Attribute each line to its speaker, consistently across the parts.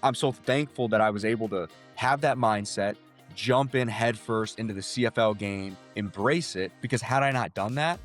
Speaker 1: I'm so thankful that I was able to have that mindset, jump in headfirst into the CFL game, embrace it, because had I not done that,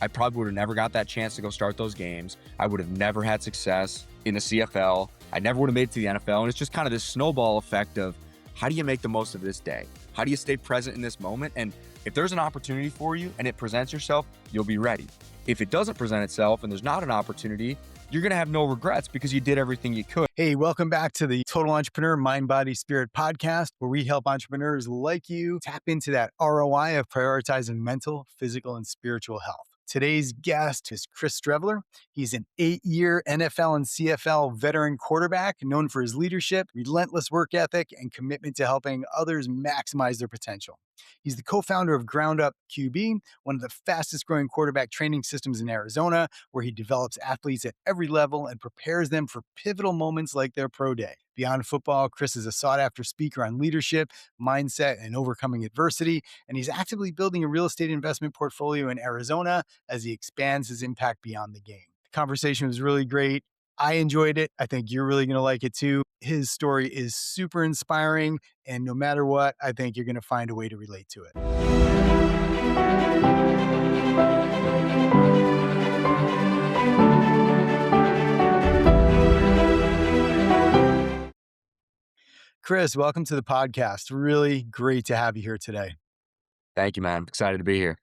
Speaker 1: I probably would have never got that chance to go start those games. I would have never had success in the CFL. I never would have made it to the NFL. And it's just kind of this snowball effect of how do you make the most of this day? How do you stay present in this moment? And if there's an opportunity for you and it presents yourself, you'll be ready. If it doesn't present itself and there's not an opportunity, you're going to have no regrets because you did everything you could.
Speaker 2: Hey, welcome back to the Total Entrepreneur Mind, Body, Spirit podcast, where we help entrepreneurs like you tap into that ROI of prioritizing mental, physical, and spiritual health. Today's guest is Chris Streveler. He's an 8-year NFL and CFL veteran quarterback known for his leadership, relentless work ethic, and commitment to helping others maximize their potential. He's the co-founder of Ground Up QB, one of the fastest growing quarterback training systems in Arizona, where he develops athletes at every level and prepares them for pivotal moments like their pro day. Beyond football, Chris is a sought after speaker on leadership, mindset, and overcoming adversity, and he's actively building a real estate investment portfolio in Arizona as he expands his impact beyond the game. The conversation was really great. I enjoyed it. I think you're really going to like it too. His story is super inspiring, and no matter what, I think you're going to find a way to relate to it. Chris, welcome to the podcast. Really great to have you here today.
Speaker 1: Thank you, man. I'm excited to be here.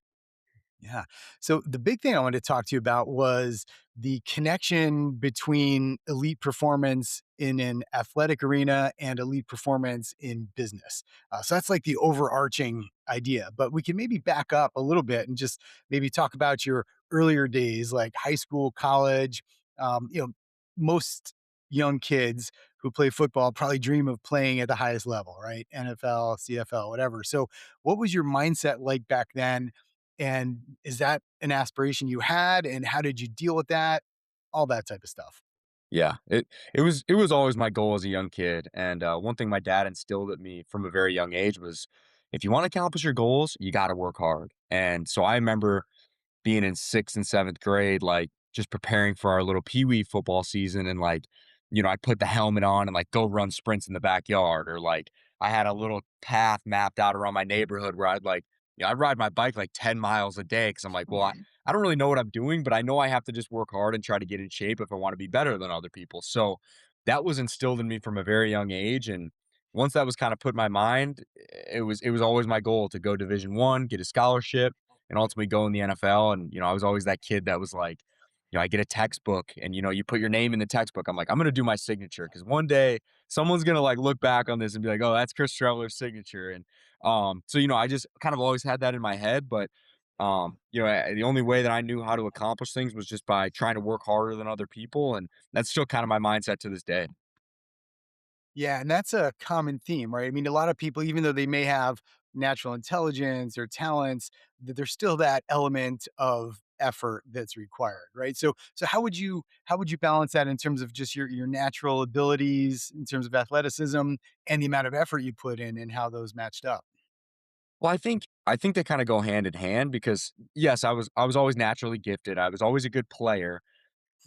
Speaker 2: Yeah. So the big thing I wanted to talk to you about was the connection between elite performance in an athletic arena and elite performance in business. So that's like the overarching idea, but we can maybe back up a little bit and just maybe talk about your earlier days, like high school, college. Um, you know, most young kids who play football probably dream of playing at the highest level, right? NFL, CFL, whatever. So what was your mindset like back then? And is that an aspiration you had? And how did you deal with that? All that type of stuff.
Speaker 1: Yeah, it was always my goal as a young kid, and one thing my dad instilled at me from a very young age was, if you want to accomplish your goals, you got to work hard. And so I remember being in sixth and seventh grade, like just preparing for our little pee wee football season, and like, I'd put the helmet on and like go run sprints in the backyard, or like I had a little path mapped out around my neighborhood where I'd like, I'd ride my bike like 10 miles a day because I'm like, well, I don't really know what I'm doing, but I know I have to just work hard and try to get in shape if I want to be better than other people. So that was instilled in me from a very young age. And once that was kind of put in my mind, it was always my goal to go Division 1, get a scholarship, and ultimately go in the NFL. And, I was always that kid that was like, I get a textbook and, you put your name in the textbook. I'm like, I'm going to do my signature because one day someone's going to like look back on this and be like, oh, that's Chris Streveler's signature. And so, I just kind of always had that in my head. But, the only way that I knew how to accomplish things was just by trying to work harder than other people. And that's still kind of my mindset to this day.
Speaker 2: Yeah. And that's a common theme, right? I mean, a lot of people, even though they may have natural intelligence or talents, there's still that element of effort that's required, right? So how would you balance that in terms of just your natural abilities in terms of athleticism and the amount of effort you put in and how those matched up?
Speaker 1: Well, I think they kind of go hand in hand because yes, I was always naturally gifted. I was always a good player.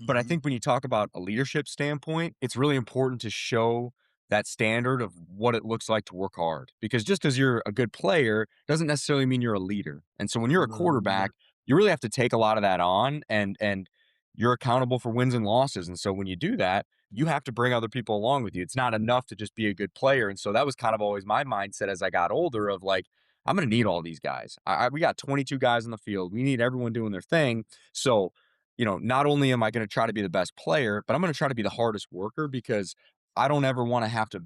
Speaker 1: But I
Speaker 2: Mhm.
Speaker 1: think when you talk about a leadership standpoint, it's really important to show that standard of what it looks like to work hard. Because just because you're a good player doesn't necessarily mean you're a leader. And so when you're a quarterback, you really have to take a lot of that on, and you're accountable for wins and losses. And so when you do that, you have to bring other people along with you. It's not enough to just be a good player. And so that was kind of always my mindset as I got older of like, I'm going to need all these guys. We got 22 guys in the field. We need everyone doing their thing. So not only am I going to try to be the best player, but I'm going to try to be the hardest worker because I don't ever want to have to,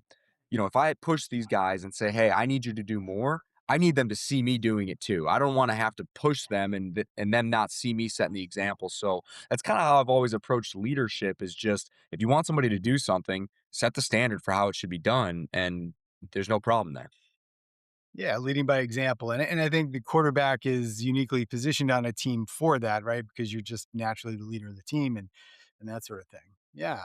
Speaker 1: if I push these guys and say, hey, I need you to do more, I need them to see me doing it too. I don't want to have to push them and them not see me setting the example. So that's kind of how I've always approached leadership is just if you want somebody to do something, set the standard for how it should be done. And there's no problem there.
Speaker 2: Yeah, leading by example. And I think the quarterback is uniquely positioned on a team for that, right? Because you're just naturally the leader of the team and that sort of thing. Yeah.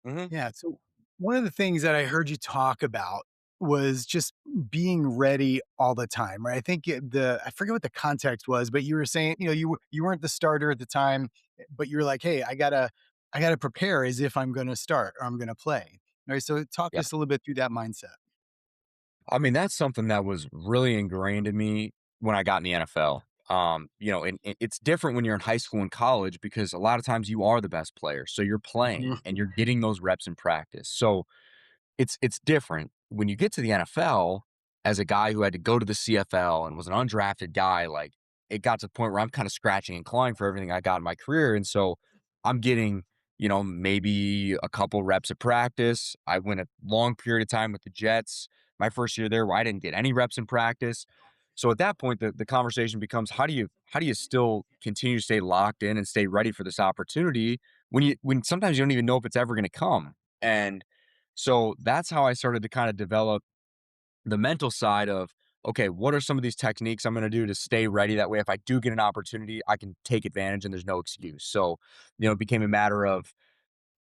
Speaker 1: Hmm.
Speaker 2: Yeah. So one of the things that I heard you talk about was just being ready all the time, right? I think I forget what the context was, but you were saying, you weren't the starter at the time, but you were like, hey, I gotta prepare as if I'm gonna start or I'm gonna play. All right. So talk
Speaker 1: Yeah.
Speaker 2: us a little bit through that mindset.
Speaker 1: I mean, that's something that was really ingrained in me when I got in the NFL. And it's different when you're in high school and college because a lot of times you are the best player. So you're playing
Speaker 2: Mhm.
Speaker 1: and you're getting those reps in practice. So it's different. When you get to the NFL as a guy who had to go to the CFL and was an undrafted guy, like, it got to the point where I'm kinda scratching and clawing for everything I got in my career, and so I'm getting, maybe a couple reps of practice. I went a long period of time with the Jets my first year there where I didn't get any reps in practice. So at that point, the conversation becomes how do you still continue to stay locked in and stay ready for this opportunity when sometimes you don't even know if it's ever gonna come? And so that's how I started to kind of develop the mental side of, okay, what are some of these techniques I'm going to do to stay ready? That way, if I do get an opportunity, I can take advantage and there's no excuse. So, it became a matter of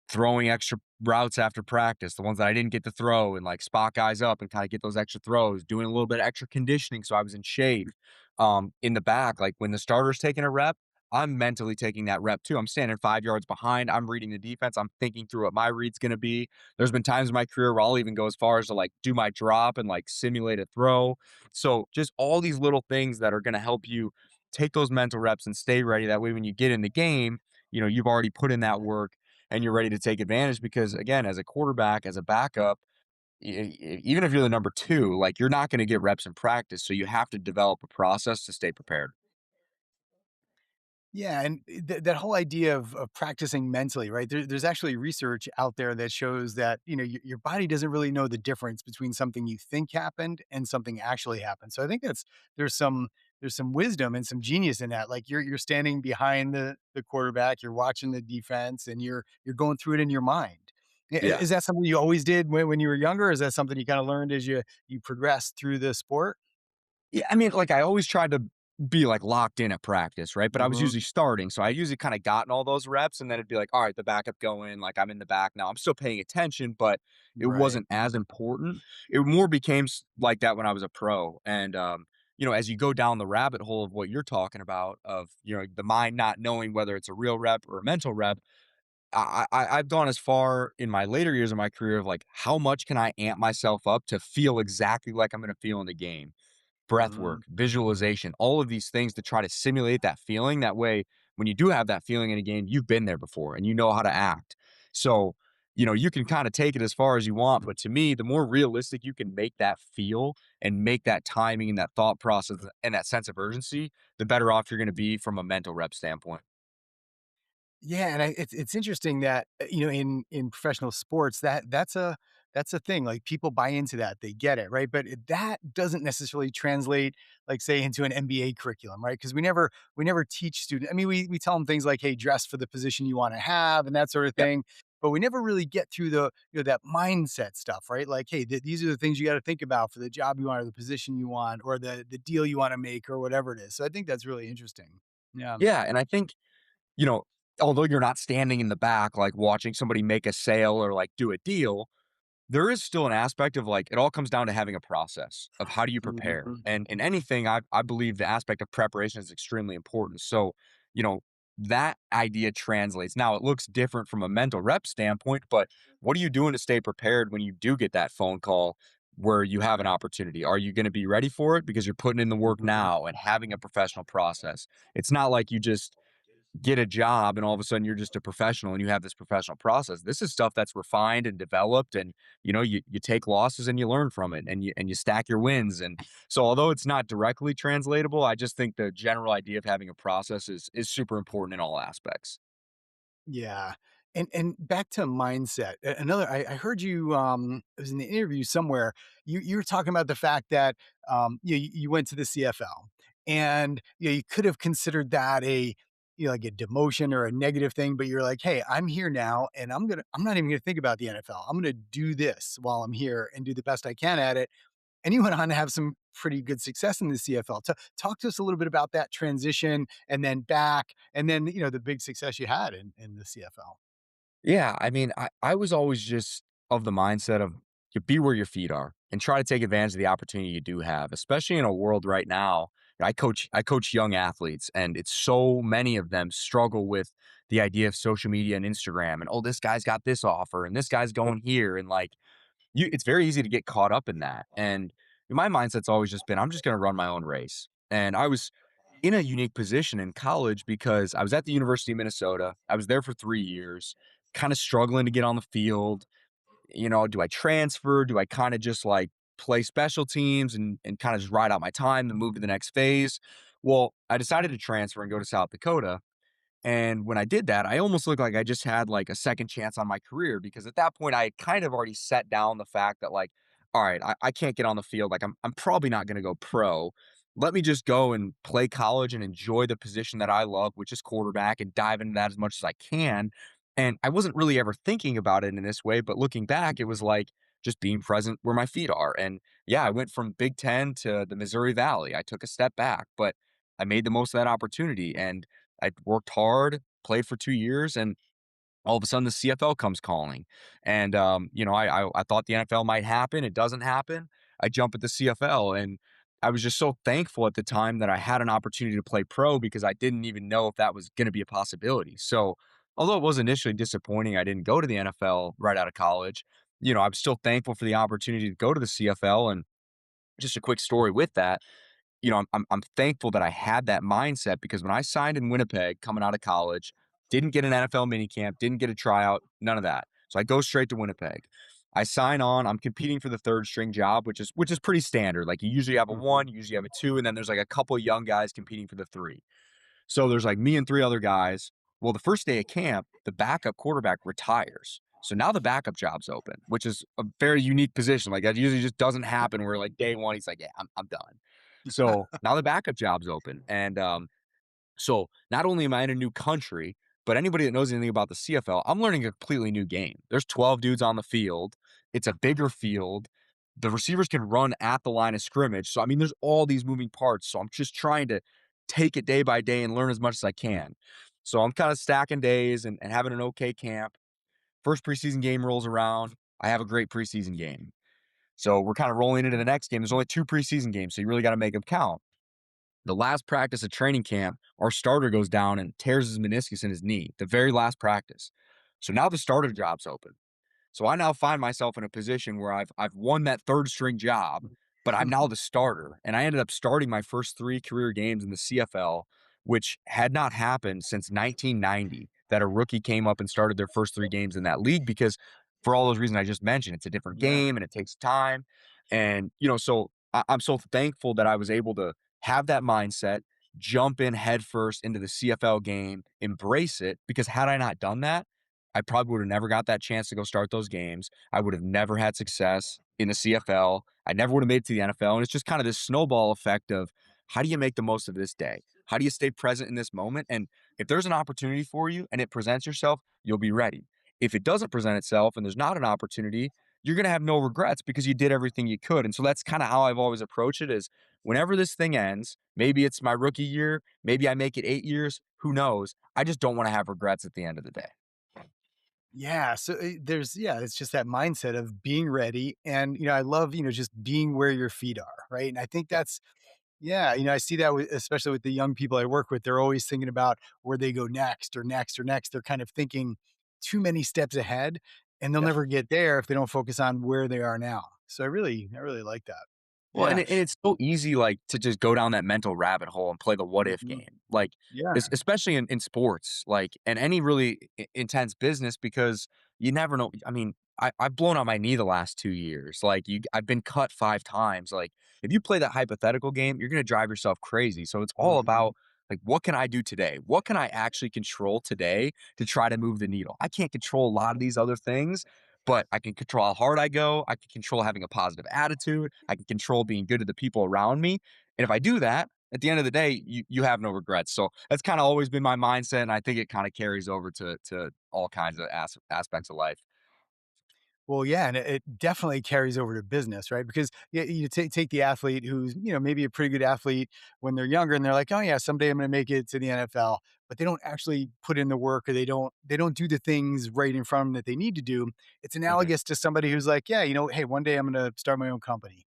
Speaker 1: throwing extra routes after practice, the ones that I didn't get to throw, and like spot guys up and kind of get those extra throws, doing a little bit of extra conditioning so I was in shape. In the back, like when the starter's taking a rep, I'm mentally taking that rep too. I'm standing 5 yards behind. I'm reading the defense. I'm thinking through what my read's going to be. There's been times in my career where I'll even go as far as to like do my drop and like simulate a throw. So just all these little things that are going to help you take those mental reps and stay ready. That way, when you get in the game, you've already put in that work and you're ready to take advantage because again, as a quarterback, as a backup, even if you're the number two, like you're not going to get reps in practice. So you have to develop a process to stay prepared.
Speaker 2: Yeah, and that whole idea of practicing mentally, right? There's actually research out there that shows that your body doesn't really know the difference between something you think happened and something actually happened. So I think there's some there's some wisdom and some genius in that. Like you're standing behind the quarterback, you're watching the defense, and you're going through it in your mind.
Speaker 1: Yeah.
Speaker 2: Is that something you always did when you were younger? Or is that something you kind of learned as you progressed through the sport?
Speaker 1: Yeah, I mean, like, I always tried to be, like, locked in at practice, right? But I was
Speaker 2: Hmm.
Speaker 1: usually starting, so I usually kinda gotten all those reps, and then it'd be like, "Alright, the backup going," like, I'm in the back now. I'm still paying attention, but it
Speaker 2: Right.
Speaker 1: wasn't as important. It more became like that when I was a pro, and, as you go down the rabbit hole of what you're talking about of, the mind not knowing whether it's a real rep or a mental rep, I've gone as far in my later years of my career of, like, how much can I amp myself up to feel exactly like I'm gonna feel in the game? Breath
Speaker 2: Hmm.
Speaker 1: work, visualization, all of these things to try to simulate that feeling. That way, when you do have that feeling in a game, you've been there before and you know how to act. So, you can kind of take it as far as you want. But to me, the more realistic you can make that feel and make that timing and that thought process and that sense of urgency, the better off you're going to be from a mental rep standpoint.
Speaker 2: Yeah, and it's interesting that, in professional sports, that's a thing, like, people buy into that, they get it, right? But that doesn't necessarily translate, like, say, into an MBA curriculum, right? Because we never teach students. I mean, we tell them things like, "Hey, dress for the position you wanna have," and that sort of
Speaker 1: Yep.
Speaker 2: thing, but we never really get through that mindset stuff, right? Like, "Hey, these are the things you gotta think about for the job you want or the position you want or the deal you wanna make," or whatever it is. So I think that's really interesting. Yeah.
Speaker 1: Yeah. And I think, you know, although you're not standing in the back, like watching somebody make a sale or like do a deal, there is still an aspect of, like, it all comes down to having a process of how do you prepare,
Speaker 2: Mhm.
Speaker 1: and in anything, I believe the aspect of preparation is extremely important, so, you know, that idea translates. Now it looks different from a mental rep standpoint, but what are you doing to stay prepared when you do get that phone call where you have an opportunity? Are you gonna be ready for it because you're putting in the work
Speaker 2: Mhm.
Speaker 1: now and having a professional process? It's not like you just get a job and all of a sudden you're just a professional and you have this professional process. This is stuff that's refined and developed and you take losses and you learn from it and you stack your wins. And so although it's not directly translatable, I just think the general idea of having a process is super important in all aspects.
Speaker 2: Yeah. And back to mindset. Another I heard you it was in the interview somewhere. You were talking about the fact that you went to the CFL and you could have considered that a like a demotion or a negative thing, but you're like, hey, I'm here now and I'm not even gonna think about the NFL. I'm gonna do this while I'm here and do the best I can at it. And you went on to have some pretty good success in the CFL. Talk to us a little bit about that transition and then back, and then the big success you had in the CFL.
Speaker 1: Yeah, I mean, I was always just of the mindset of you be where your feet are and try to take advantage of the opportunity you do have, especially in a world right now. I coach young athletes and it's so many of them struggle with the idea of social media and Instagram and oh this guy's got this offer and this guy's going here and like it's very easy to get caught up in that. And my mindset's always just been, I'm just going to run my own race. And I was in a unique position in college because I was at the University of Minnesota. I was there for 3 years, kind of struggling to get on the field. Do I transfer? Do I kind of just like play special teams and kind of just ride out my time and move to the next phase? Well, I decided to transfer and go to South Dakota. And when I did that, I almost looked like I just had like a second chance on my career because at that point I had kind of already set down the fact that like, all right, I can't get on the field. Like I'm probably not going to go pro. Let me just go and play college and enjoy the position that I love, which is quarterback, and dive into that as much as I can. And I wasn't really ever thinking about it in this way, but looking back, it was like just being present where my feet are. And yeah, I went from Big Ten to the Missouri Valley. I took a step back, but I made the most of that opportunity. And I worked hard, played for 2 years, and all of a sudden the CFL comes calling. And I thought the NFL might happen. It doesn't happen. I jump at the CFL, and I was just so thankful at the time that I had an opportunity to play pro because I didn't even know if that was going to be a possibility. So, although it was initially disappointing, I didn't go to the NFL right out of college. I'm still thankful for the opportunity to go to the CFL. And just a quick story with that, I'm thankful that I had that mindset because when I signed in Winnipeg coming out of college, didn't get an NFL minicamp, didn't get a tryout, none of that. So I go straight to Winnipeg. I sign on. I'm competing for the third string job, which is pretty standard. Like you usually have a
Speaker 2: Mhm.
Speaker 1: one, you usually have a two, and then there's like a couple young guys competing for the three. So there's like me and three other guys. Well, the first day of camp, the backup quarterback retires. So now the backup job's open, which is a very unique position. Like that usually just doesn't happen where like day one, he's like, yeah, I'm done. So now the backup job's open. And so not only am I in a new country, but anybody that knows anything about the CFL, I'm learning a completely new game. There's 12 dudes on the field. It's a bigger field. The receivers can run at the line of scrimmage. So I mean, there's all these moving parts. So I'm just trying to take it day by day and learn as much as I can. So I'm kind of stacking days and having an okay camp. First preseason game rolls around. I have a great preseason game. So we're kind of rolling into the next game. There's only two preseason games, so you really got to make them count. The last practice of training camp, our starter goes down and tears his meniscus in his knee, the very last practice. So now the starter job's open. So I now find myself in a position where I've won that third string job, but I'm now the starter. And I ended up starting my first three career games in the CFL, which had not happened since 1990 that a rookie came up and started their first three games in that league because for all those reasons I just mentioned, it's a different
Speaker 2: Yeah.
Speaker 1: game and it takes time. And, so I'm so thankful that I was able to have that mindset, jump in headfirst into the CFL game, embrace it, because had I not done that, I probably would have never got that chance to go start those games. I would have never had success in the CFL. I never would have made it to the NFL. And it's just kind of this snowball effect of how do you make the most of this day? How do you stay present in this moment? And if there's an opportunity for you and it presents yourself, you'll be ready. If it doesn't present itself and there's not an opportunity, you're going to have no regrets because you did everything you could. And so that's kind of how I've always approached it is whenever this thing ends, maybe it's my rookie year, maybe I make it 8 years, who knows? I just don't want to have regrets at the end of the day.
Speaker 2: Yeah, so, it's just that mindset of being ready and, I love, just being where your feet are, right? And I think that's yeah, I see that with especially with the young people I work with, they're always thinking about where they go next or next or next. They're kind of thinking too many steps ahead, and they'll
Speaker 1: Yeah.
Speaker 2: never get there if they don't focus on where they are now. So I really like that.
Speaker 1: Well, and
Speaker 2: Yeah.
Speaker 1: it's so easy, like, to just go down that mental rabbit hole and play the what if
Speaker 2: Mhm.
Speaker 1: game, like,
Speaker 2: Yeah.
Speaker 1: especially in sports, like, and any really intense business because you never know. I mean, I've blown out my knee the last 2 years. Like, I've been cut 5 times. Like, if you play that hypothetical game, you're gonna drive yourself crazy. So it's all
Speaker 2: Mhm.
Speaker 1: about like, what can I do today? What can I actually control today to try to move the needle? I can't control a lot of these other things, but I can control how hard I go. I can control having a positive attitude. I can control being good to the people around me. And if I do that, at the end of the day, you have no regrets. So that's kind of always been my mindset, and I think it kind of carries over to all kinds of aspects of life.
Speaker 2: Well, yeah, and it definitely carries over to business, right? Because yeah, you take the athlete who's maybe a pretty good athlete when they're younger, and they're like, oh yeah, someday I'm going to make it to the NFL, but they don't actually put in the work, or they don't do the things right in front of them that they need to do. It's
Speaker 1: Mhm.
Speaker 2: analogous to somebody who's like, yeah, hey, one day I'm going to start my own company,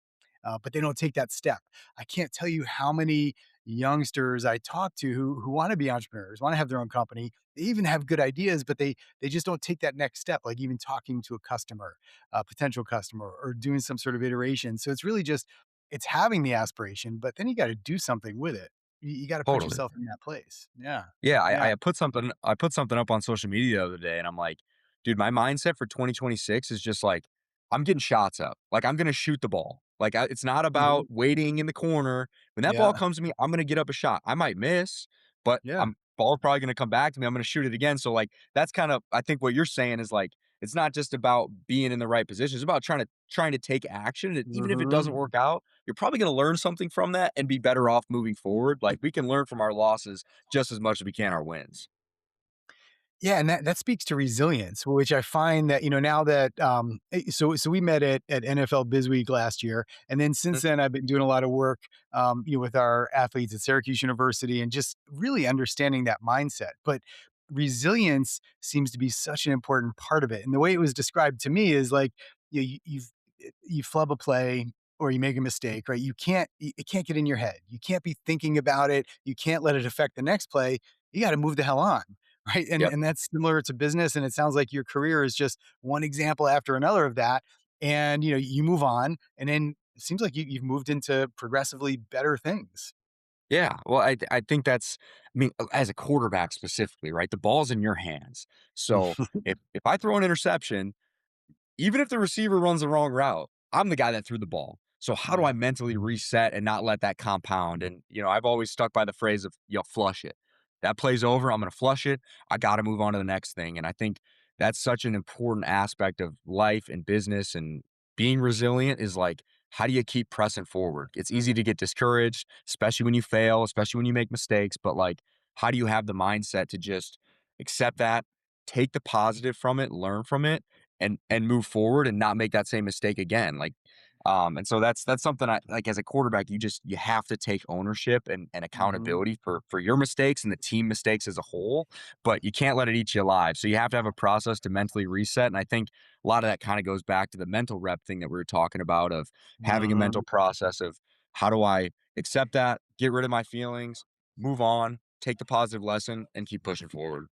Speaker 2: but they don't take that step. I can't tell you how many youngsters I talk to who want to be entrepreneurs, want to have their own company. They even have good ideas, but they just don't take that next step, like even talking to a customer, a potential customer, or doing some sort of iteration. So it's really just it's having the aspiration, but then you got to do something with it. You got to put
Speaker 1: Totally.
Speaker 2: yourself in that place. Yeah.
Speaker 1: Yeah,
Speaker 2: Yeah.
Speaker 1: I put something up on social media the other day, and I'm like, "Dude, my mindset for 2026 is just like, I'm getting shots up. Like, I'm gonna shoot the ball. Like, it's not
Speaker 2: Mhm.
Speaker 1: about waiting in the corner. When that ball
Speaker 2: Yeah.
Speaker 1: comes to me, I'm gonna get up a shot. I might miss, but
Speaker 2: Yeah.
Speaker 1: I'm ball's probably gonna come back to me. I'm gonna shoot it again." So, like, that's kind of I think what you're saying is like, it's not just about being in the right position. It's about trying to take action. And even if it doesn't
Speaker 2: Mhm.
Speaker 1: work out, you're probably gonna learn something from that and be better off moving forward. Like, we can learn from our losses just as much as we can our wins.
Speaker 2: Yeah, and that speaks to resilience, which I find that, now that so we met at NFL Biz Week last year, and then since
Speaker 1: Mm,
Speaker 2: then I've been doing a lot of work with our athletes at Syracuse University and just really understanding that mindset. But resilience seems to be such an important part of it. And the way it was described to me is like you flub a play or you make a mistake, right? It can't get in your head. You can't be thinking about it. You can't let it affect the next play. You got to move the hell on. Right,
Speaker 1: yep.
Speaker 2: and that's similar to business, and it sounds like your career is just one example after another of that, and, you move on, and then it seems like you've moved into progressively better things.
Speaker 1: Yeah, well, I think that's I mean, as a quarterback specifically, right? The ball's in your hands. So, if I throw an interception, even if the receiver runs the wrong route, I'm the guy that threw the ball. So how do I
Speaker 2: Yeah.
Speaker 1: mentally reset and not let that compound? And, I've always stuck by the phrase of, flush it. That play's over. I'm going to flush it. I got to move on to the next thing. And I think that's such an important aspect of life and business and being resilient is like, how do you keep pressing forward? It's easy to get discouraged, especially when you fail, especially when you make mistakes. But like, how do you have the mindset to just accept that, take the positive from it, learn from it, and move forward and not make that same mistake again. Like, and so that's something I like as a quarterback, you have to take ownership and
Speaker 2: Mhm.
Speaker 1: accountability for your mistakes and the team mistakes as a whole, but you can't let it eat you alive. So you have to have a process to mentally reset. And I think a lot of that kind of goes back to the mental rep thing that we were talking about of having a mental
Speaker 2: Mhm.
Speaker 1: process of how do I accept that, get rid of my feelings, move on, take the positive lesson, and keep pushing forward.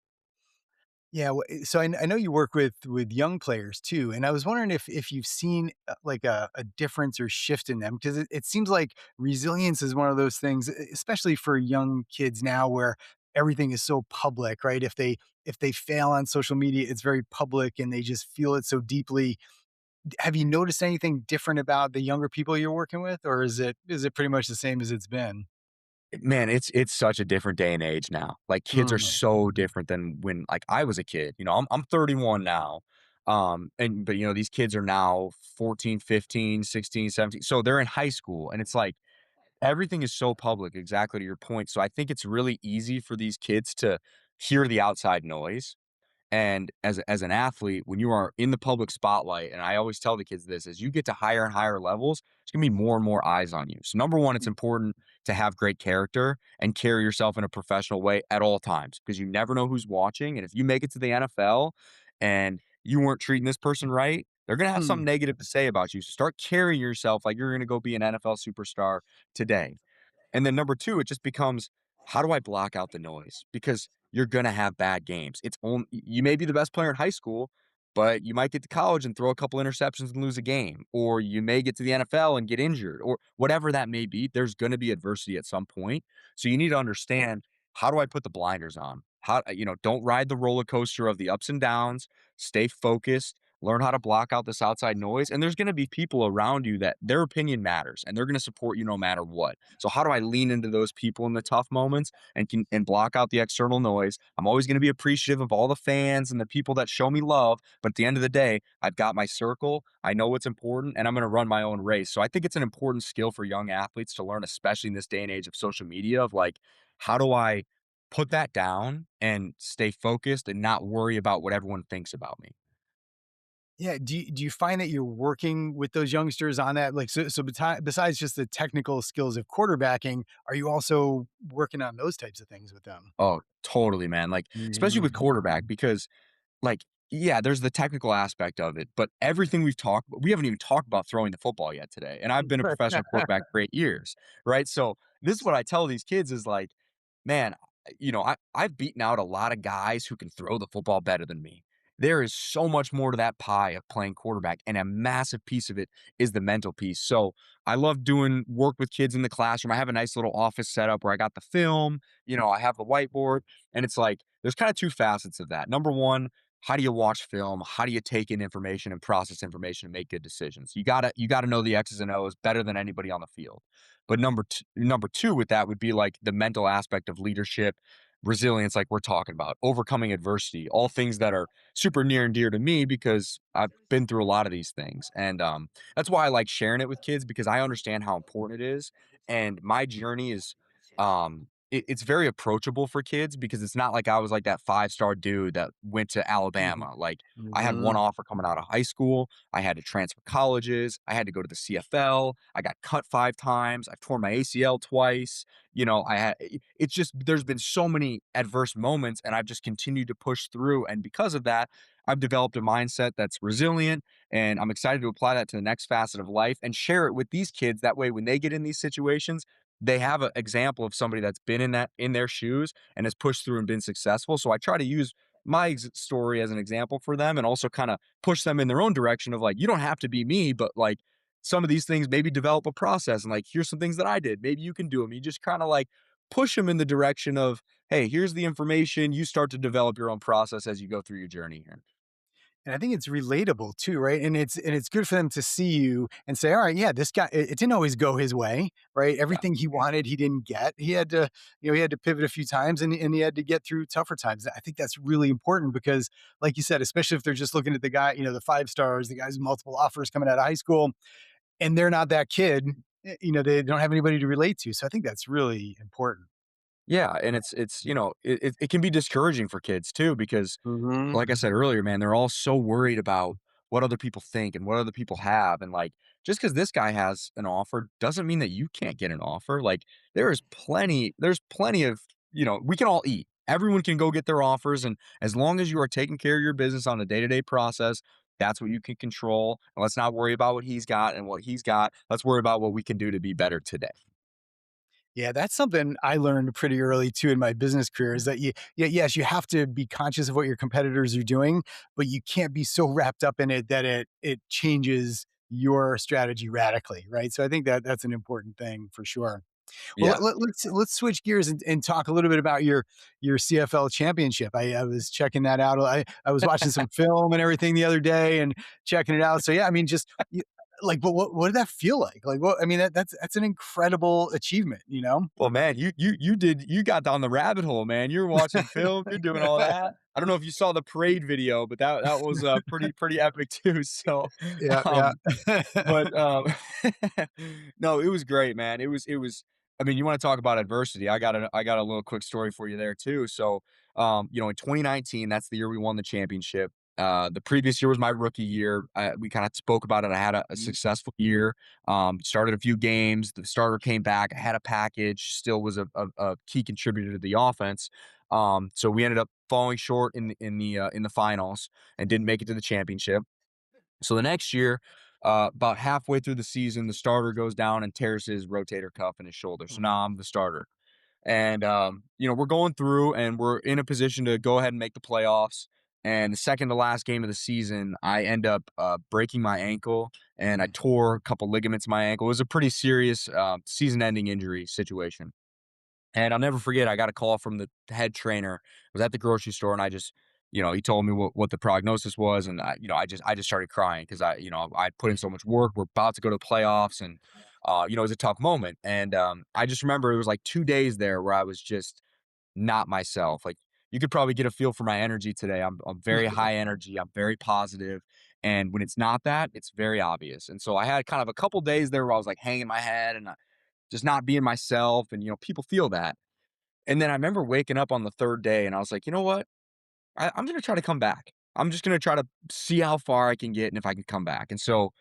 Speaker 2: Yeah, so I know you work with young players too, and I was wondering if you've seen like a difference or shift in them because it seems like resilience is one of those things, especially for young kids now, where everything is so public, right? If they fail on social media, it's very public, and they just feel it so deeply. Have you noticed anything different about the younger people you're working with, or is it pretty much the same as it's been?
Speaker 1: Man, it's such a different day and age now. Like, kids are
Speaker 2: Mm,
Speaker 1: so different than when, like, I was a kid. I'm 31 now. But, these kids are now 14, 15, 16, 17. So they're in high school, and it's like everything is so public, exactly to your point. So I think it's really easy for these kids to hear the outside noise. And as an athlete, when you are in the public spotlight, and I always tell the kids this, as you get to higher and higher levels, there's gonna be more and more eyes on you. So number one, it's important to have great character and carry yourself in a professional way at all times because you never know who's watching. And if you make it to the NFL and you weren't treating this person right, they're gonna have
Speaker 2: mm,
Speaker 1: something negative to say about you. So start carrying yourself like you're gonna go be an NFL superstar today. And then number 2, it just becomes, how do I block out the noise? Because you're gonna have bad games. You may be the best player in high school, but you might get to college and throw a couple interceptions and lose a game, or you may get to the NFL and get injured, or whatever that may be. There's gonna be adversity at some point. So you need to understand, how do I put the blinders on? Don't ride the roller coaster of the ups and downs. Stay focused, learn how to block out this outside noise. And there's gonna be people around you that their opinion matters and they're gonna support you no matter what. So how do I lean into those people in the tough moments and block out the external noise? I'm always going to be appreciative of all the fans and the people that show me love, but at the end of the day, I've got my circle. I know what's important, and I'm going to run my own race. So I think it's an important skill for young athletes to learn, especially in this day and age of social media. Of like, how do I put that down and stay focused and not worry about what everyone thinks about me?
Speaker 2: yeah. Do you find that you're working with those youngsters on that? Like, besides just the technical skills of quarterbacking, are you also working on those types of things with them?
Speaker 1: Oh, totally, man. Like, especially with
Speaker 2: Mhm.
Speaker 1: quarterback, because like Yeah, there's the technical aspect of it, but everything we haven't even talked about throwing the football yet today, and I've been a professional quarterback for 8 years, right? So, this is what I tell these kids is like, "Man, I've beaten out a lot of guys who can throw the football better than me. There is so much more to that pie of playing quarterback, and a massive piece of it is the mental piece." So, I love doing work with kids in the classroom. I have a nice little office set up where I got the film, I have the whiteboard, and it's like there's kinda 2 facets of that. Number 1, how do you watch film? How do you take in information and process information and make good decisions? You gotta know the X's and O's better than anybody on the field. But number two with that would be like the mental aspect of leadership, resilience, like we're talking about, overcoming adversity, all things that are super near and dear to me because I've been through a lot of these things. And that's why I like sharing it with kids because I understand how important it is. And my journey is it's very approachable for kids because it's not like I was like that five-star dude that went to
Speaker 2: Mhm.
Speaker 1: Alabama. Like I had one
Speaker 2: Mhm.
Speaker 1: offer coming out of high school. I had to transfer colleges. I had to go to the CFL. I got cut 5 times. I've torn my ACL twice. It's just there's been so many adverse moments and I've just continued to push through. And because of that, I've developed a mindset that's resilient and I'm excited to apply that to the next facet of life and share it with these kids. That way, when they get in these situations, they have an example of somebody that's been in their shoes and has pushed through and been successful. So I try to use my story as an example for them and also kind of push them in their own direction of like, you don't have to be me, but like some of these things, maybe develop a process and like, here's some things that I did. Maybe you can do them. You just kind of like push them in the direction of, hey, here's the information. You start to develop your own process as you go through your journey here.
Speaker 2: And I think it's relatable too, right? And it's good for them to see you and say, "All right, yeah, this guy it didn't always go his way, right?
Speaker 1: Yeah.
Speaker 2: Everything he wanted, he didn't get. He had to pivot a few times and he had to get through tougher times." I think that's really important because like you said, especially if they're just looking at the guy, the 5 stars, the guys with multiple offers coming out of high school, and they're not that kid, they don't have anybody to relate to. So I think that's really important.
Speaker 1: Yeah. And it can be discouraging for kids too, because
Speaker 2: Mhm.
Speaker 1: like I said earlier, man, they're all so worried about what other people think and what other people have, and, like, just because this guy has an offer doesn't mean that you can't get an offer, like, there's plenty of we can all eat. Everyone can go get their offers, and as long as you are taking care of your business on a day-to-day process, that's what you can control, and let's not worry about what he's got and what he's got. Let's worry about what we can do to be better today.
Speaker 2: Yeah, that's something I learned pretty early too in my business career is that yes, you have to be conscious of what your competitors are doing, but you can't be so wrapped up in it that it changes your strategy radically, right? So I think that that's an important thing for sure. Well,
Speaker 1: Yeah.
Speaker 2: let's switch gears and talk a little bit about your CFL championship. I was checking that out. I was watching some film and everything the other day and checking it out. So yeah, I mean, but what did that feel like? Like, what I mean, that's an incredible achievement, you know?
Speaker 1: Well, man, you got down the rabbit hole, man. You're watching film, you're doing all that. I don't know if you saw the parade video, but that was, pretty epic too, so,
Speaker 2: Yeah, yeah.
Speaker 1: um, but, no, it was great, man. It was I mean, you wanna talk about adversity, I got a little quick story for you there too. So, in 2019, that's the year we won the championship. The previous year was my rookie year. We kinda spoke about it. I had a
Speaker 2: Mhm.
Speaker 1: successful year. Started a few games. The starter came back. I had a package. Still was a key contributor to the offense. So we ended up falling short in the finals and didn't make it to the championship. So the next year, about halfway through the season, the starter goes down and tears his rotator cuff in his shoulder. So now I'm the starter. And, we're going through and we're in a position to go ahead and make the playoffs. And the second to last game of the season, I end up breaking my ankle and I
Speaker 2: Mhm.
Speaker 1: tore a couple ligaments in my ankle. It was a pretty serious season ending injury situation. And I'll never forget, I got a call from the head trainer. I was at the grocery store and I just, he told me what the prognosis was. And I just started crying because I put in so much work. We're about to go to the playoffs and, it was a tough moment. And I just remember it was like 2 days there where I was just not myself. Like you could probably get a feel for my energy today. I'm very high energy. I'm very positive. And when it's not that, it's very obvious. And so I had kind of a couple days there where I was like hanging my head and just not being myself. And, people feel that. And then I remember waking up on the third day and I was like, you know what? I'm going to try to come back. I'm just going to try to see how far I can get and if I can come back. And so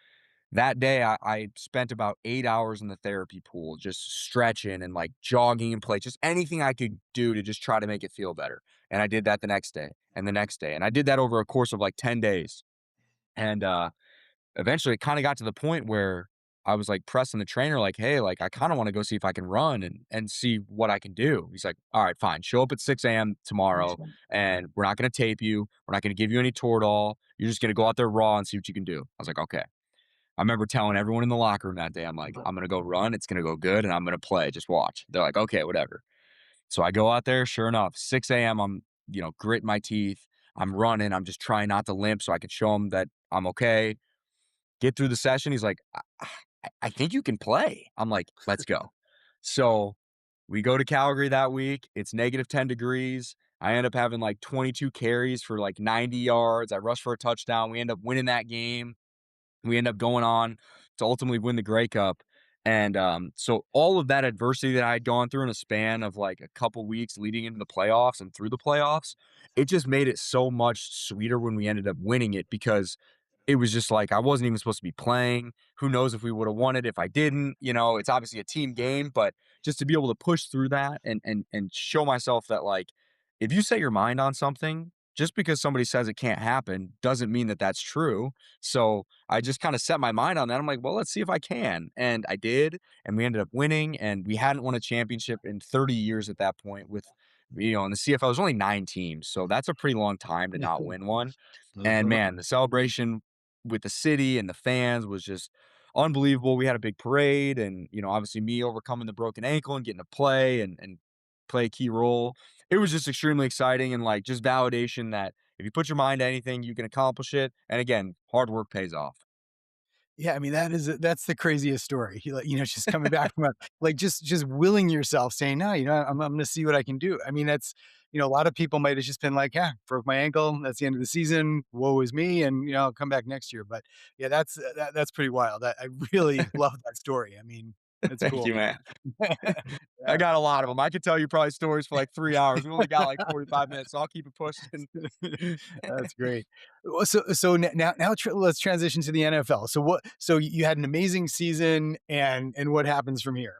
Speaker 1: That day, I spent about 8 hours in the therapy pool, just stretching and, like, jogging in place, just anything I could do to just try to make it feel better, and I did that the next day, and the next day, and I did that over a course of, like, 10 days, and, eventually, it kinda got to the point where I was, like, pressing the trainer like, "Hey, like, I kinda wanna go see if I can run and see what I can do." He's like, "Alright, fine. Show up at 6 AM tomorrow, and we're not gonna tape you. We're not gonna give you any Toradol. You're just gonna go out there raw and see what you can do." I was like, "Okay." I remember telling everyone in the locker room that day, I'm like, "I'm gonna go run. It's gonna go good, and I'm gonna play. Just watch." They're like, "Okay, whatever." So I go out there, sure enough, 6 AM, I'm, gritting my teeth. I'm running. I'm just trying not to limp so I could show him that I'm okay. Get through the session. He's like, I think you can play. I'm like, let's go. So we go to Calgary that week. It's -10 degrees. I end up having like 22 carries for like 90 yards. I rush for a touchdown. We end up winning that game. We end up going on to ultimately win the Grey Cup. And so all of that adversity that I had gone through in a span of like a couple weeks leading into the playoffs and through the playoffs, it just made it so much sweeter when we ended up winning it because it was just like I wasn't even supposed to be playing. Who knows if we would have won it if I didn't? It's obviously a team game, but just to be able to push through that and show myself that like if you set your mind on something, just because somebody says it can't happen doesn't mean that that's true. So I just kind of set my mind on that. I'm like, well, let's see if I can. And I did. And we ended up winning. And we hadn't won a championship in 30 years at that point in the CFL, there's only 9 teams. So that's a pretty long time to not win one. And
Speaker 2: Mhm.
Speaker 1: man, the celebration with the city and the fans was just unbelievable. We had a big parade and, obviously me overcoming the broken ankle and getting to play and play a key role. It was just extremely exciting and like just validation that if you put your mind to anything, you can accomplish it. And again, hard work pays off.
Speaker 2: Yeah, I mean, that's the craziest story. He like, just coming back from like just willing yourself saying, "No, I'm gonna see what I can do." I mean, that's a lot of people might have just been like, "Yeah, broke my ankle. That's the end of the season. Woe is me," and I'll come back next year. But yeah, that's pretty wild. I really love that story. I mean, it's
Speaker 1: Thank
Speaker 2: cool.
Speaker 1: you, man. I
Speaker 2: Yeah.
Speaker 1: got a lot of them. I could tell you probably stories for like 3 hours. We only got like 45 minutes, so I'll keep it pushing.
Speaker 2: That's great. Well, so let's transition to the NFL. So you had an amazing season, and what happens from here?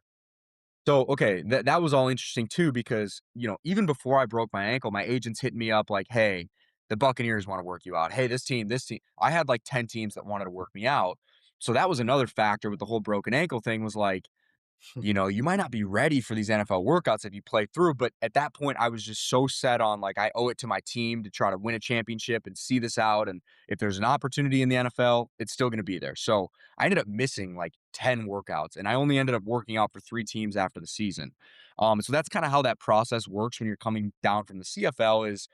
Speaker 1: So, okay, that was all interesting too because, even before I broke my ankle, my agents hit me up like, "Hey, the Buccaneers wanna work you out. Hey, this team." I had like 10 teams that wanted to work me out. So that was another factor with the whole broken ankle thing was like, you might not be ready for these NFL workouts if you play through, but at that point, I was just so set on like I owe it to my team to try to win a championship and see this out. And if there's an opportunity in the NFL, it's still going to be there. So I ended up missing like 10 workouts, and I only ended up working out for 3 teams after the season. So that's kind of how that process works when you're coming down from the CFL. Is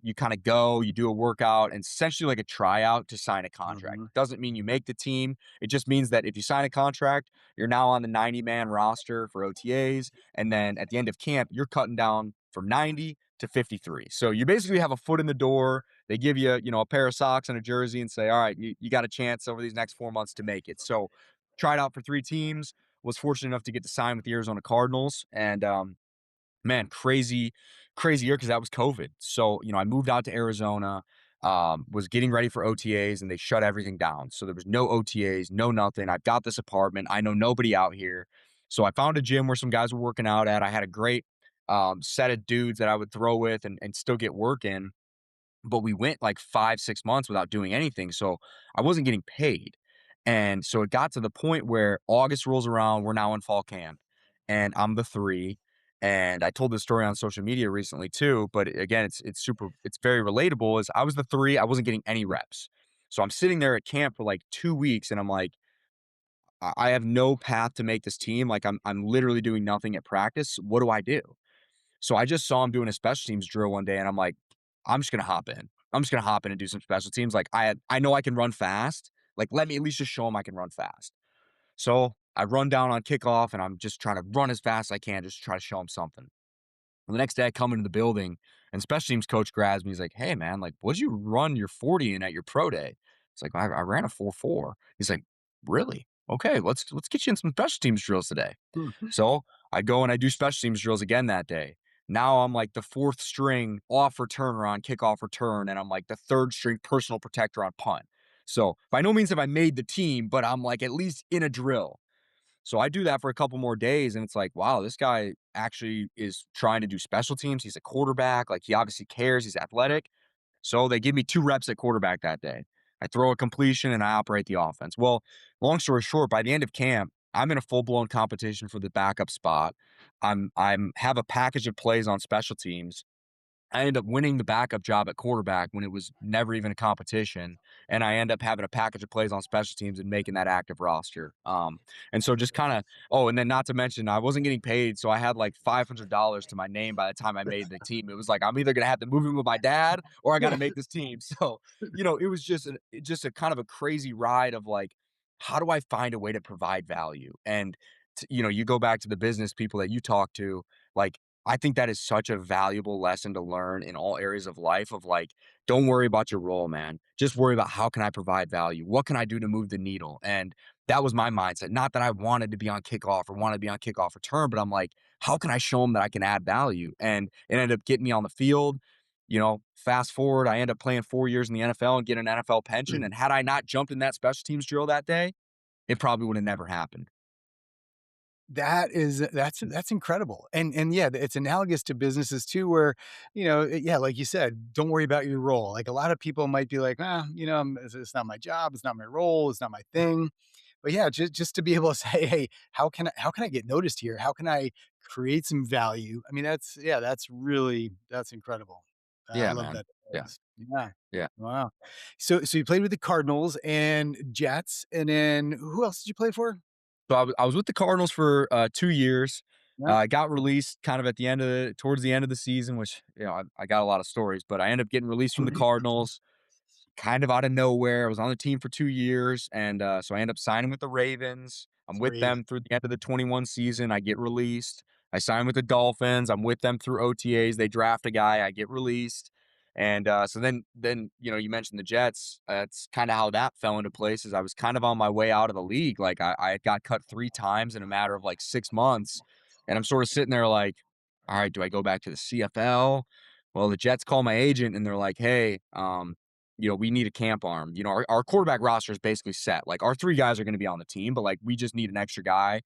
Speaker 1: you kind of go, you do a workout, and it's essentially like a tryout to sign a contract.
Speaker 2: Mhm.
Speaker 1: Doesn't mean you make the team. It just means that if you sign a contract you're now on the 90-man roster for OTAs. And then at the end of camp, you're cutting down from 90 to 53. So you basically have a foot in the door. They give you, a pair of socks and a jersey and say, all right, you got a chance over these next 4 months to make it. So tried out for 3 teams, was fortunate enough to get to sign with the Arizona Cardinals. And man, crazy year because that was COVID. So, I moved out to Arizona, was getting ready for OTAs, and they shut everything down. So there was no OTAs, no nothing. I've got this apartment. I know nobody out here. So I found a gym where some guys were working out at. I had a great set of dudes that I would throw with and still get work in. But we went like 5, 6 months without doing anything, so I wasn't getting paid, and so it got to the point where August rolls around, we're now in fall camp, and I'm the 3, and I told this story on social media recently too, but again, it's very relatable, is I was the 3, I wasn't getting any reps. So I'm sitting there at camp for like 2 weeks, and I'm like, I have no path to make this team, like, I'm literally doing nothing at practice, what do I do? So I just saw him doing a special teams drill one day, and I'm like, I'm just gonna hop in. I'm just gonna hop in and do some special teams. Like I know I can run fast. Like let me at least just show him I can run fast. So I run down on kickoff, and I'm just trying to run as fast as I can, just to try to show him something. And the next day I come into the building and special teams coach grabs me. He's like, "Hey man, like what'd you run your 40 in at your pro day?" It's like, I ran a 4.4. He's like, "Really? Okay, let's get you in some special teams drills today."
Speaker 2: Mhm.
Speaker 1: So I go and I do special teams drills again that day. Now I'm like the fourth string off returner on kickoff return, and I'm like the third string personal protector on punt. So by no means have I made the team, but I'm like at least in a drill. So I do that for a couple more days, and it's like, wow, this guy actually is trying to do special teams. He's a quarterback. Like he obviously cares. He's athletic. So they give me 2 reps at quarterback that day. I throw a completion and I operate the offense. Well, long story short, by the end of camp, I'm in a full-blown competition for the backup spot. I'm have a package of plays on special teams. I end up winning the backup job at quarterback when it was never even a competition, and I end up having a package of plays on special teams and making that active roster. And so just kind of and then not to mention I wasn't getting paid, so I had like $500 to my name by the time I made the team. It was like I'm either gonna have to move in with my dad or I got to make this team. So it was just a kind of a crazy ride of like, how do I find a way to provide value? And you go back to the business people that you talk to, like I think that is such a valuable lesson to learn in all areas of life of like, don't worry about your role, man. Just worry about how can I provide value? What can I do to move the needle? And that was my mindset. Not that I wanted to be on kickoff or wanted to be on kickoff return, but I'm like, how can I show them that I can add value? And it ended up getting me on the field. Fast forward, I end up playing 4 years in the NFL and get an NFL pension. And had I not jumped in that special teams drill that day, it probably would have never happened.
Speaker 2: That's incredible. And yeah, it's analogous to businesses too, where, yeah, like you said, don't worry about your role. Like a lot of people might be like, it's not my job, it's not my role, it's not my thing. But yeah, just to be able to say, hey, how can I get noticed here? How can I create some value? I mean, that's incredible. I
Speaker 1: Yeah,
Speaker 2: love
Speaker 1: man.
Speaker 2: that
Speaker 1: Yeah.
Speaker 2: advice. Yeah.
Speaker 1: Yeah.
Speaker 2: Wow. So you played with the Cardinals and Jets, and then who else did you play for?
Speaker 1: So I was with the Cardinals for 2 years.
Speaker 2: Yeah.
Speaker 1: I got released kind of towards the end of the season, which I got a lot of stories, but I ended up getting released from the Cardinals kind of out of nowhere. I was on the team for 2 years, and so I end up signing with the Ravens. I'm with
Speaker 2: Raven.
Speaker 1: them through the end of the 21 season. I get released. I sign with the Dolphins. I'm with them through OTAs. They draft a guy. I get released. And so then you mentioned the Jets. That's kind of how that fell into place. Is I was kind of on my way out of the league. Like I got cut 3 times in a matter of like 6 months, and I'm sort of sitting there like, all right, do I go back to the CFL? Well, the Jets call my agent and they're like, hey, we need a camp arm. Our quarterback roster is basically set. Like our 3 guys are going to be on the team, but like we just need an extra guy,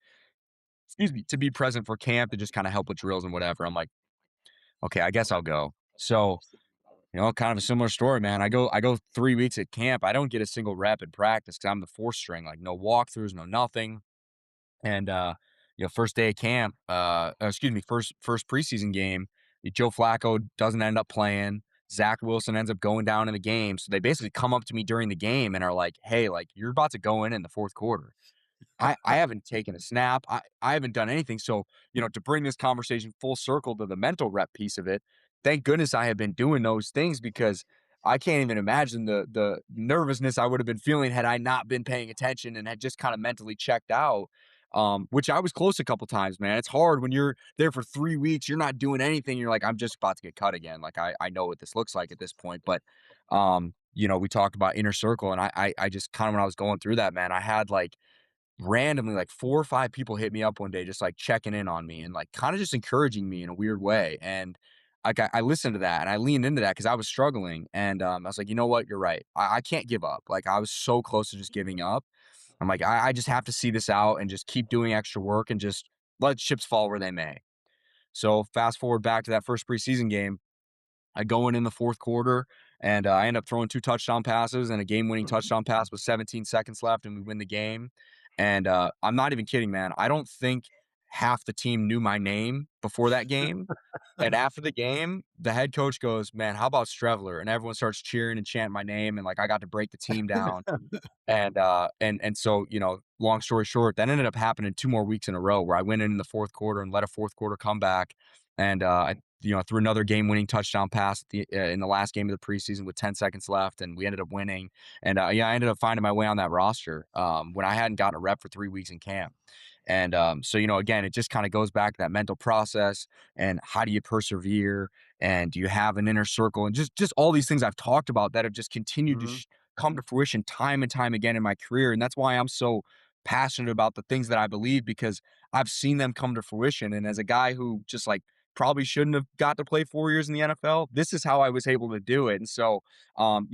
Speaker 1: excuse me, to be present for camp to just kind of help with drills and whatever. I'm like, okay, I guess I'll go. So, kind of a similar story, man. I go 3 weeks at camp. I don't get a single rep in practice because I'm the fourth string, like no walkthroughs, no nothing. And first day of camp, excuse me, first preseason game, Joe Flacco doesn't end up playing. Zach Wilson ends up going down in the game. So they basically come up to me during the game and are like, hey, like you're about to go in the fourth quarter. I haven't taken a snap. I haven't done anything. So, to bring this conversation full circle to the mental rep piece of it, thank goodness I have been doing those things because I can't even imagine the nervousness I would have been feeling had I not been paying attention and had just kind of mentally checked out. Which I was close a couple times, man. It's hard when you're there for 3 weeks, you're not doing anything. You're like, I'm just about to get cut again. Like I know what this looks like at this point. But we talked about inner circle and I just kind of when I was going through that, man, I had like randomly like 4 or 5 people hit me up one day just like checking in on me and like kind of just encouraging me in a weird way. And like I listened to that and I leaned into that because I was struggling. And I was like, you know what, you're right. I can't give up. Like I was so close to just giving up. I'm like, I just have to see this out and just keep doing extra work and just let chips fall where they may. So fast forward back to that first preseason game. I go in the fourth quarter, and I end up throwing 2 touchdown passes and a game-winning touchdown pass with 17 seconds left, and we win the game. And I'm not even kidding, man. I don't think half the team knew my name before that game. And after the game, the head coach goes, "Man, how about Streveler?" And everyone starts cheering and chanting my name, and like I got to break the team down. And so, long story short, that ended up happening 2 more weeks in a row where I went in the fourth quarter and led a fourth quarter comeback, and, I threw another game-winning touchdown pass in the last game of the preseason with 10 seconds left, and we ended up winning, and, yeah, I ended up finding my way on that roster, when I hadn't gotten a rep for 3 weeks in camp, and, so, again, it just kinda goes back to that mental process, and how do you persevere, and do you have an inner circle, and just all these things I've talked about that have just continued to
Speaker 2: Mhm.
Speaker 1: come to fruition time and time again in my career. And that's why I'm so passionate about the things that I believe because I've seen them come to fruition. And as a guy who just like probably shouldn't have got to play 4 years in the NFL. This is how I was able to do it. And so, I'm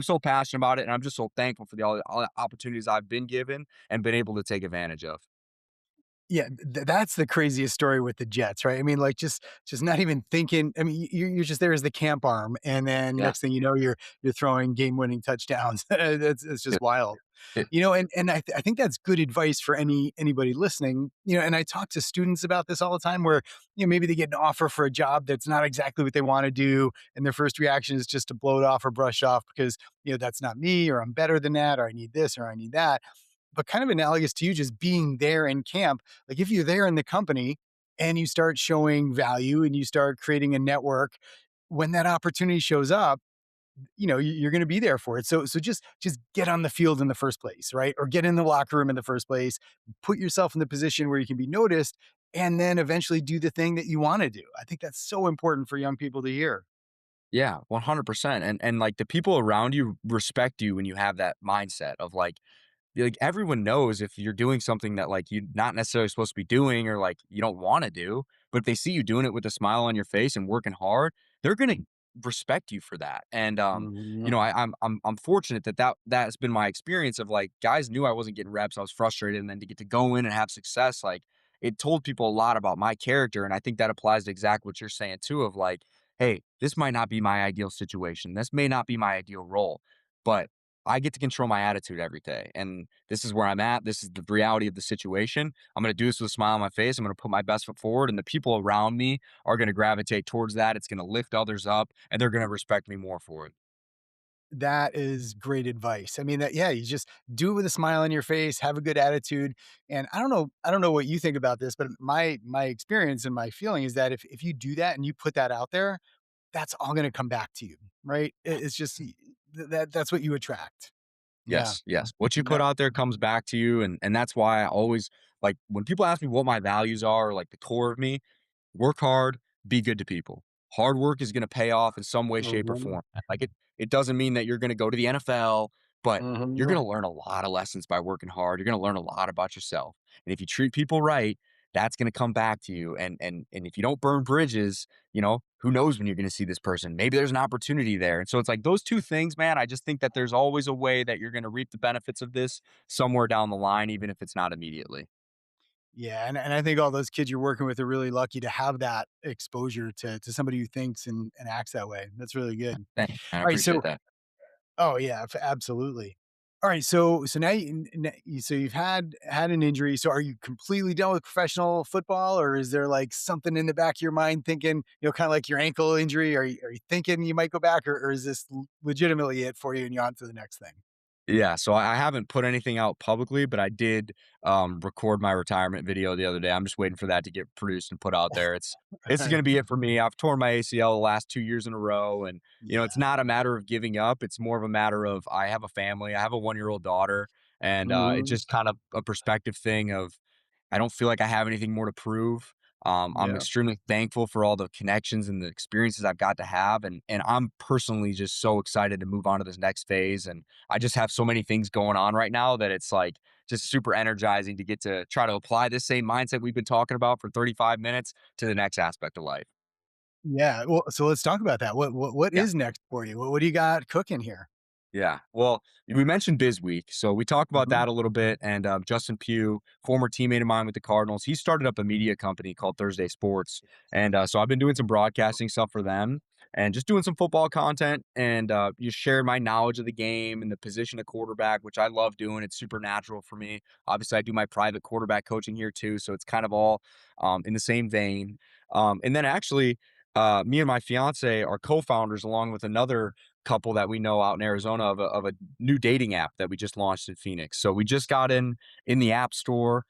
Speaker 1: so passionate about it, and I'm just so thankful for all the opportunities I've been given and been able to take advantage of.
Speaker 2: Yeah, that's the craziest story with the Jets, right? I mean, like, just not even thinking. I mean, you're just there as the camp arm, and then
Speaker 1: Yeah.
Speaker 2: next thing you know, you're throwing game-winning touchdowns. It's just
Speaker 1: It,
Speaker 2: wild.
Speaker 1: it,
Speaker 2: And I think that's good advice for anybody listening. And I talk to students about this all the time where, maybe they get an offer for a job that's not exactly what they wanna do, and their first reaction is just to blow it off or brush it off because, that's not me, or I'm better than that, or I need this, or I need that. But kind of analogous to you just being there in camp, like if you're there in the company and you start showing value and you start creating a network, when that opportunity shows up, you're going to be there for it. So just get on the field in the first place, right? Or get in the locker room in the first place, put yourself in the position where you can be noticed, and then eventually do the thing that you want to do. I think that's so important for young people to hear.
Speaker 1: yeah, 100%. And like the people around you respect you when you have that mindset of like everyone knows if you're doing something that like you're not necessarily supposed to be doing or like you don't want to do, but if they see you doing it with a smile on your face and working hard, they're gonna respect you for that. And
Speaker 2: Mhm.
Speaker 1: I'm fortunate that's been my experience of like guys knew I wasn't getting reps, I was frustrated, and then to get to go in and have success, like it told people a lot about my character. And I think that applies to exactly what you're saying too, of like, hey, this might not be my ideal situation. This may not be my ideal role, but I get to control my attitude every day. And this is where I'm at. This is the reality of the situation. I'm going to do this with a smile on my face. I'm going to put my best foot forward, and the people around me are going to gravitate towards that. It's going to lift others up, and they're going to respect me more for it.
Speaker 2: That is great advice. I mean, yeah, you just do it with a smile on your face, have a good attitude. And I don't know what you think about this, but my experience and my feeling is that if you do that and you put that out there, that's all going to come back to you, right? It's just that's what you attract. Yeah.
Speaker 1: Yes, yes. What you put
Speaker 2: Yeah.
Speaker 1: out there comes back to you, and that's why I always like when people ask me what my values are, like the core of me, work hard, be good to people. Hard work is gonna pay off in some way, shape, or
Speaker 2: Mhm.
Speaker 1: form. Like it doesn't mean that you're gonna go to the NFL, but you're
Speaker 2: Mhm.
Speaker 1: gonna learn a lot of lessons by working hard. You're gonna learn a lot about yourself. And if you treat people right, that's gonna come back to you. And if you don't burn bridges, who knows when you're gonna see this person? Maybe there's an opportunity there. And so it's like those two things, man. I just think that there's always a way that you're gonna reap the benefits of this somewhere down the line, even if it's not immediately.
Speaker 2: Yeah, and I think all those kids you're working with are really lucky to have that exposure to somebody who thinks and acts that way. That's really good.
Speaker 1: Thanks, man. I
Speaker 2: All right,
Speaker 1: appreciate
Speaker 2: so
Speaker 1: that.
Speaker 2: oh yeah, absolutely. All right, so now so you've had an injury. So are you completely done with professional football, or is there like something in the back of your mind thinking, kind of like your ankle injury? Are you thinking you might go back, or is this legitimately it for you and you're on to the next thing?
Speaker 1: Yeah, so I haven't put anything out publicly, but I did, record my retirement video the other day. I'm just waiting for that to get produced and put out there. It's gonna be it for me. I've torn my ACL the last 2 years in a row, and,
Speaker 2: Yeah.
Speaker 1: it's not a matter of giving up, it's more of a matter of I have a family, I have a one-year-old daughter, and, it's
Speaker 2: Mhm.
Speaker 1: just kind of a perspective thing of I don't feel like I have anything more to prove. I'm
Speaker 2: Yeah.
Speaker 1: extremely thankful for all the connections and the experiences I've got to have, and I'm personally just so excited to move on to this next phase. And I just have so many things going on right now that it's like just super energizing to get to try to apply this same mindset we've been talking about for 35 minutes to the next aspect of life.
Speaker 2: Yeah. Well, so let's talk about that. What
Speaker 1: Yeah.
Speaker 2: is next for you? What do you got cooking here?
Speaker 1: Yeah. Well, we mentioned Biz Week. So we talked about
Speaker 2: Mhm.
Speaker 1: that a little bit. And Justin Pugh, former teammate of mine with the Cardinals, he started up a media company called Thursday Sports. And so I've been doing some broadcasting stuff for them and just doing some football content and you share my knowledge of the game and the position of quarterback, which I love doing. It's super natural for me. Obviously, I do my private quarterback coaching here too. So it's kind of all in the same vein. And then actually, me and my fiance are co-founders along with another couple that we know out in Arizona of a new dating app that we just launched in Phoenix. So we just got in the app store.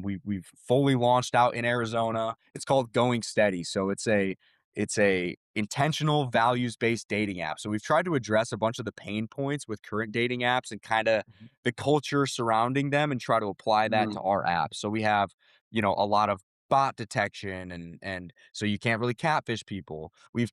Speaker 1: We've fully launched out in Arizona. It's called Going Steady. So it's a intentional values based dating app. So we've tried to address a bunch of the pain points with current dating apps and kind of the culture surrounding them and try to apply that
Speaker 2: Mhm.
Speaker 1: to our app. So we have a lot of bot detection and so you can't really catfish people. We've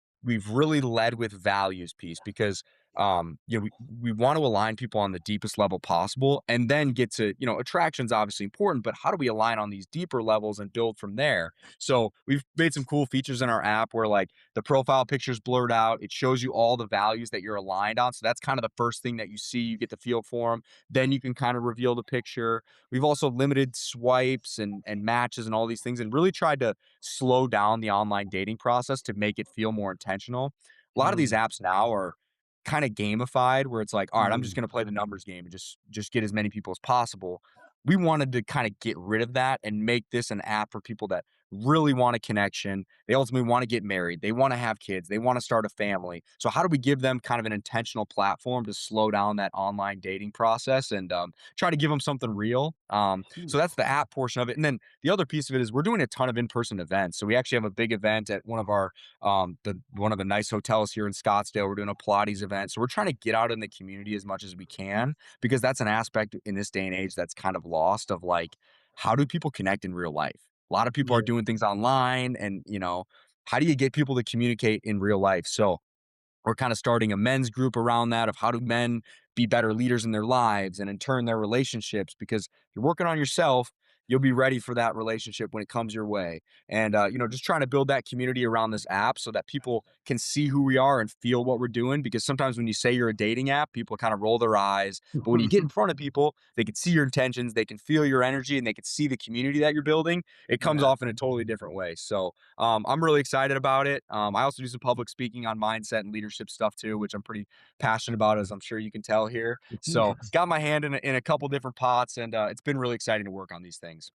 Speaker 1: really led with values piece because we want to align people on the deepest level possible and then get to, attraction's obviously important, but how do we align on these deeper levels and build from there? So we've made some cool features in our app where like the profile picture's blurred out. It shows you all the values that you're aligned on. So that's kind of the first thing that you see. You get the feel for them. Then you can kind of reveal the picture. We've also limited swipes and matches and all these things and really tried to slow down the online dating process to make it feel more intentional. A lot of these
Speaker 2: Mm,
Speaker 1: apps now are kind of gamified where it's like, all right, I'm just
Speaker 2: mm,
Speaker 1: going to play the numbers game and just get as many people as possible. We wanted to kind of get rid of that and make this an app for people that really want a connection. They ultimately want to get married. They want to have kids. They want to start a family. So how do we give them kind of an intentional platform to slow down that online dating process and try to give them something real?
Speaker 2: mm,
Speaker 1: So that's the app portion of it. And then the other piece of it is we're doing a ton of in-person events. So we actually have a big event at one of the nice hotels here in Scottsdale. We're doing a Pilates event. So we're trying to get out in the community as much as we can because that's an aspect in this day and age that's kind of lost of like, how do people connect in real life? A lot of people are
Speaker 2: yeah,
Speaker 1: doing things online and, how do you get people to communicate in real life? So we're kind of starting a men's group around that of how do men be better leaders in their lives and in turn their relationships because you're working on yourself, you'll be ready for that relationship when it comes your way. And just trying to build that community around this app so that people can see who we are and feel what we're doing, because sometimes when you say you're a dating app, people kind of roll their eyes, but when you get in front of people, they can see your intentions, they can feel your energy, and they can see the community that you're building. It comes
Speaker 2: yeah.
Speaker 1: off in a totally different way. So I'm really excited about it. I also do some public speaking on mindset and leadership stuff too, which I'm pretty passionate about, as I'm sure you can tell here. So
Speaker 2: Yes.
Speaker 1: got my hand in a couple different pots, and it's been really exciting to work on these things.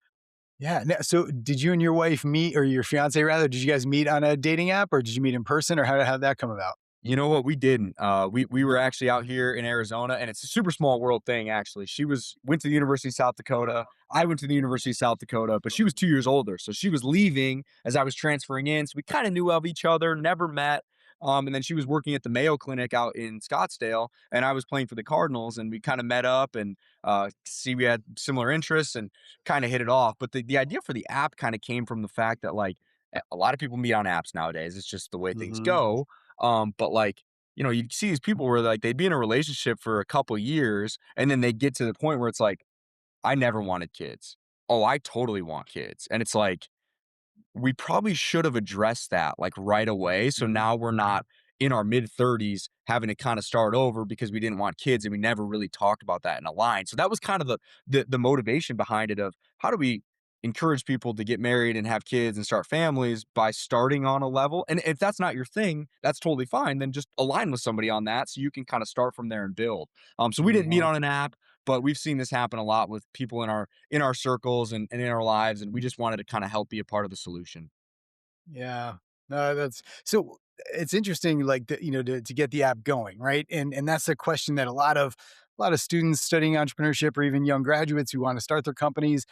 Speaker 2: Yeah. So did you and your wife meet, or your fiance rather, did you guys meet on a dating app, or did you meet in person, or how did that come about?
Speaker 1: You know what? We didn't. We were actually out here in Arizona, and it's a super small world thing. Actually, she went to the University of South Dakota. I went to the University of South Dakota, but she was 2 years older, so she was leaving as I was transferring in. So we kind of knew of each other, never met. And then she was working at the Mayo Clinic out in Scottsdale, and I was playing for the Cardinals, and we kind of met up and see we had similar interests and kind of hit it off. But the idea for the app kind of came from the fact that like a lot of people meet on apps nowadays. It's just the way things
Speaker 2: Mhm.
Speaker 1: go. But like, you see these people where like they'd be in a relationship for a couple years and then they get to the point where it's like, I never wanted kids. Oh, I totally want kids. And it's like, we probably should have addressed that like right away. So
Speaker 2: Mhm.
Speaker 1: now we're not in our mid 30s having to kind of start over because we didn't want kids and we never really talked about that in a line. So that was kind of the motivation behind it of how do we encourage people to get married and have kids and start families by starting on a level. And if that's not your thing, that's totally fine. Then just align with somebody on that so you can kind of start from there and build. So we didn't meet
Speaker 2: Mhm.
Speaker 1: on an app, but we've seen this happen a lot with people in our circles and in our lives, and we just wanted to kind of help be a part of the solution.
Speaker 2: Yeah. No, that's so it's interesting, like to get the app going, right? And that's a question that a lot of students studying entrepreneurship, or even young graduates who want to start their companies,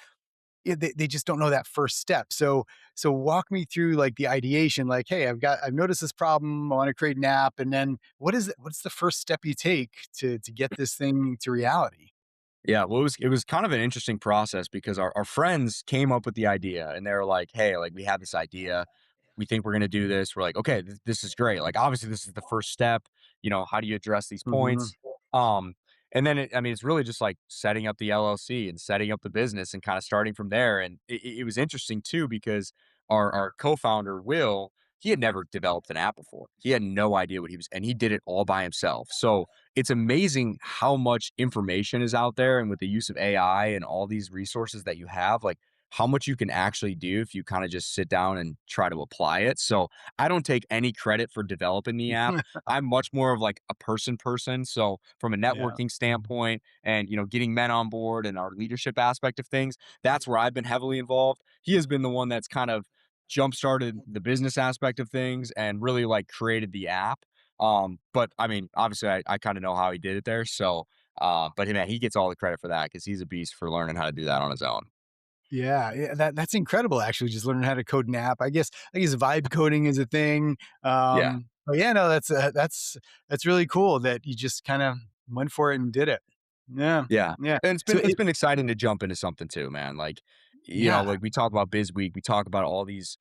Speaker 2: they just don't know that first step. So walk me through like the ideation, like, hey, I've noticed this problem, I want to create an app, and then what's the first step you take to get this thing to reality?
Speaker 1: Yeah, well, it was kind of an interesting process because our friends came up with the idea and they were like, "Hey, like we have this idea. We think we're gonna do this." We're like, "Okay, this is great. Like obviously this is the first step. How do you address these
Speaker 2: Mhm.
Speaker 1: points?" Um, and then I mean, it's really just like setting up the LLC and setting up the business and kind of starting from there. And it was interesting too because our co-founder Will, he had never developed an app before. He had no idea what he was, and he did it all by himself. So it's amazing how much information is out there, and with the use of AI and all these resources that you have, like how much you can actually do if you kind of just sit down and try to apply it. So I don't take any credit for developing the app. I'm much more of like a person. So from a
Speaker 2: Yeah.
Speaker 1: networking standpoint and getting men on board and our leadership aspect of things, that's where I've been heavily involved. He has been the one that's kind of jump started the business aspect of things and really like created the app. But I mean, obviously, I kind of know how he did it there. So, but man, he gets all the credit for that because he's a beast for learning how to do that on his own.
Speaker 2: Yeah, yeah, that's incredible actually, just learning how to code an app. I guess vibe coding is a thing.
Speaker 1: Yeah,
Speaker 2: But yeah, no, that's really cool that you just kinda went for it and did it. Yeah,
Speaker 1: yeah,
Speaker 2: yeah.
Speaker 1: and it's
Speaker 2: So
Speaker 1: been it's
Speaker 2: it
Speaker 1: been exciting to jump into something too, man. Like,
Speaker 2: yeah.
Speaker 1: like we talk about Biz Week, we talk about all these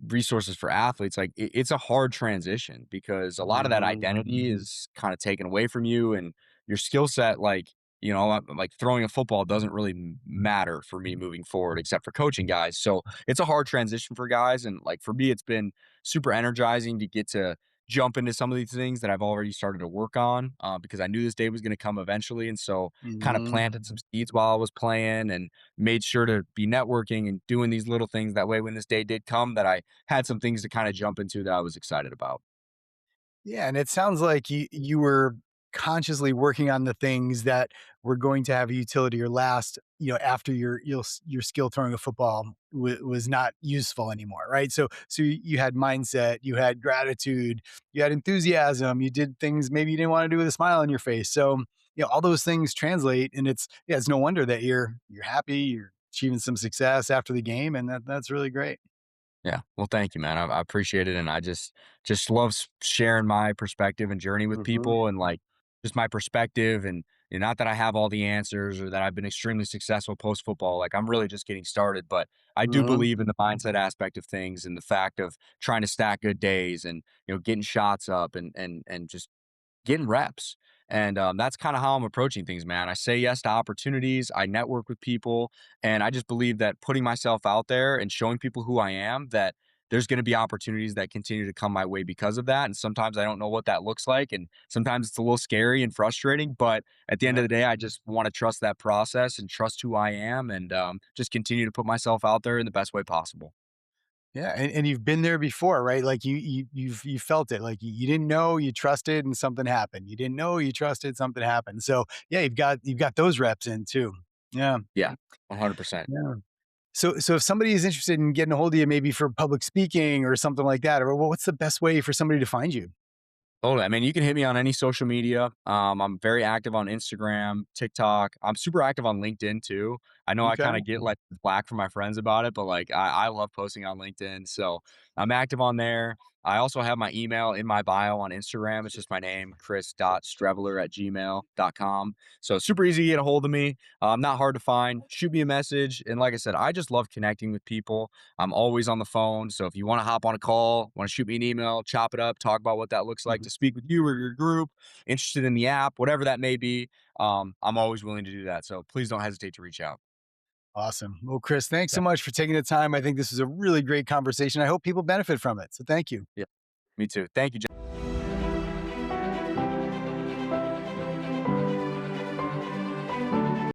Speaker 1: resources for athletes, like it's a hard transition because a lot of that
Speaker 2: Mhm.
Speaker 1: identity is kind of taken away from you and your skill set. Like, like throwing a football doesn't really matter for me moving forward, except for coaching guys. So it's a hard transition for guys. And like for me, it's been super energizing to get to jump into some of these things that I've already started to work on because I knew this day was going to come eventually. And so kind of
Speaker 2: Mhm.
Speaker 1: planted some seeds while I was playing and made sure to be networking and doing these little things. That way, when this day did come, that I had some things to kind of jump into that I was excited about.
Speaker 2: Yeah, and it sounds like you were consciously working on the things that were going to have a utility or last, after your skill throwing a football was not useful anymore, right? So you had mindset, you had gratitude, you had enthusiasm, you did things maybe you didn't want to do with a smile on your face. So, all those things translate, and it's no wonder that you're happy, you're achieving some success after the game, and that's really great.
Speaker 1: Yeah. Well, thank you, man. I appreciate it, and I just love sharing my perspective and journey with
Speaker 2: Mhm.
Speaker 1: people, and like just my perspective, and not that I have all the answers or that I've been extremely successful post football. Like I'm really just getting started, but I do
Speaker 2: Mhm.
Speaker 1: believe in the mindset aspect of things and the fact of trying to stack good days and getting shots up and just getting reps. And that's kind of how I'm approaching things, man. I say yes to opportunities. I network with people, and I just believe that putting myself out there and showing people who I am, that there's going to be opportunities that continue to come my way because of that. And sometimes I don't know what that looks like, and sometimes it's a little scary and frustrating. But at the end of
Speaker 2: Yeah.
Speaker 1: the day, I just want to trust that process and trust who I am, and just continue to put myself out there in the best way possible.
Speaker 2: Yeah, and you've been there before, right? Like you felt it. Like you didn't know, you trusted, and something happened. You didn't know, you trusted, something happened. So yeah, you've got those reps in too. Yeah,
Speaker 1: Yeah, 100%.
Speaker 2: yeah. So if somebody is interested in getting a hold of you, maybe for public speaking or something like that, or what's the best way for somebody to find you?
Speaker 1: Totally. I mean, you can hit me on any social media. I'm very active on Instagram, TikTok. I'm super active on LinkedIn too. I know I
Speaker 2: Okay.
Speaker 1: kind of get like flack from my friends about it, but like I love posting on LinkedIn. So I'm active on there. I also have my email in my bio on Instagram. It's just my name, chris.streveler@gmail.com. So super easy to get a hold of me. Not hard to find. Shoot me a message. And like I said, I just love connecting with people. I'm always on the phone. So if you want to hop on a call, want to shoot me an email, chop it up, talk about what that looks like
Speaker 2: Mhm.
Speaker 1: to speak with you or your group, interested in the app, whatever that may be, I'm always willing to do that. So please don't hesitate to reach out.
Speaker 2: Awesome. Well, Chris, thanks
Speaker 1: Yeah.
Speaker 2: so much for taking the time. I think this is a really great conversation. I hope people benefit from it. So thank you.
Speaker 1: Yeah. Me too. Thank you, John.